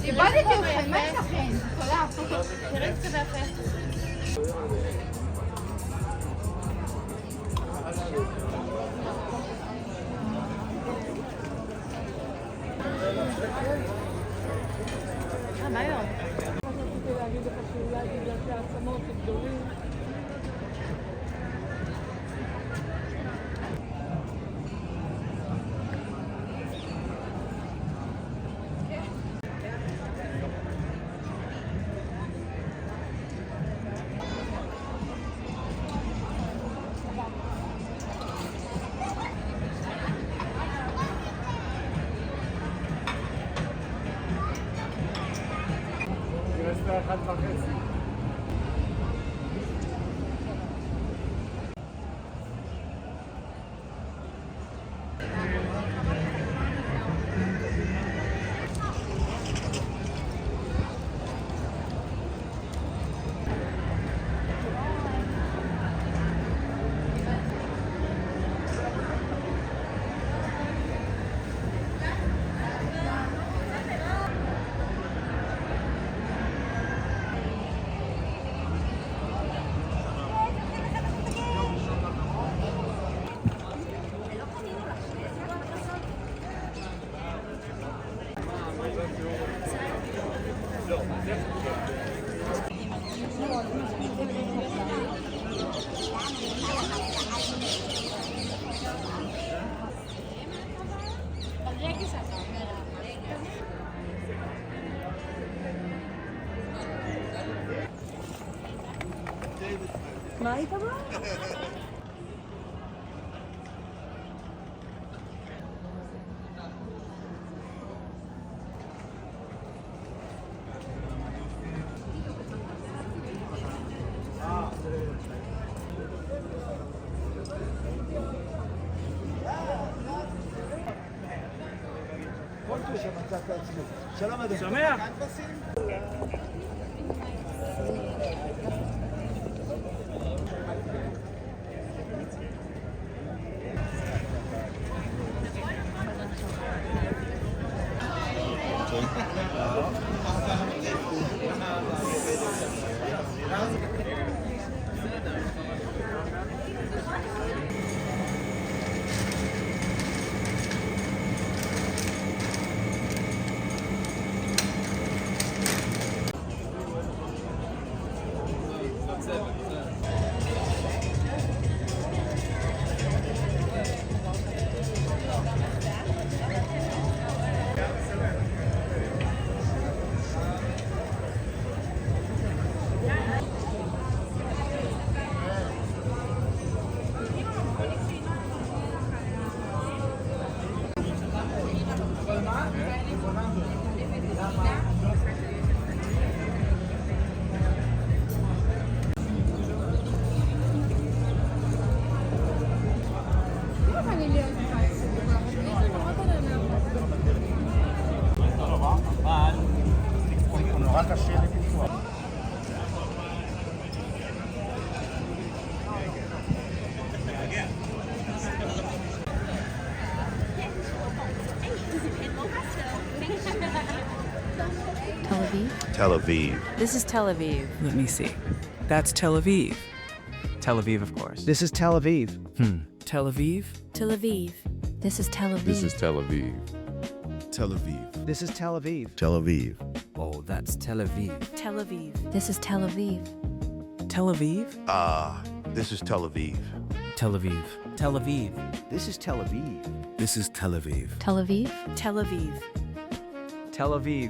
איבדתי אתכם, מה יש לכם? תודה. תראי את זה יפה. מה היום? רציתי להגיד לך שאולי בגלל שהעצמות גדולים. מה היית בא? שלום אדוני. שמח. נורא קשה לפיתוח. Tel Aviv? Tel Aviv. This is Tel Aviv. Let me see. That's Tel Aviv. Tel Aviv, of course. This is Tel Aviv. Tel Aviv? Tel Aviv. This is Tel Aviv. This is Tel Aviv. Tel Aviv. This is Tel Aviv. Tel Aviv. Oh, that's Tel Aviv. Tel Aviv. This is Tel Aviv. Tel Aviv? This is Tel Aviv. Tel Aviv. Tel Aviv. This is Tel Aviv. This is Tel Aviv. Tel Aviv. Tel Aviv. Tel Aviv.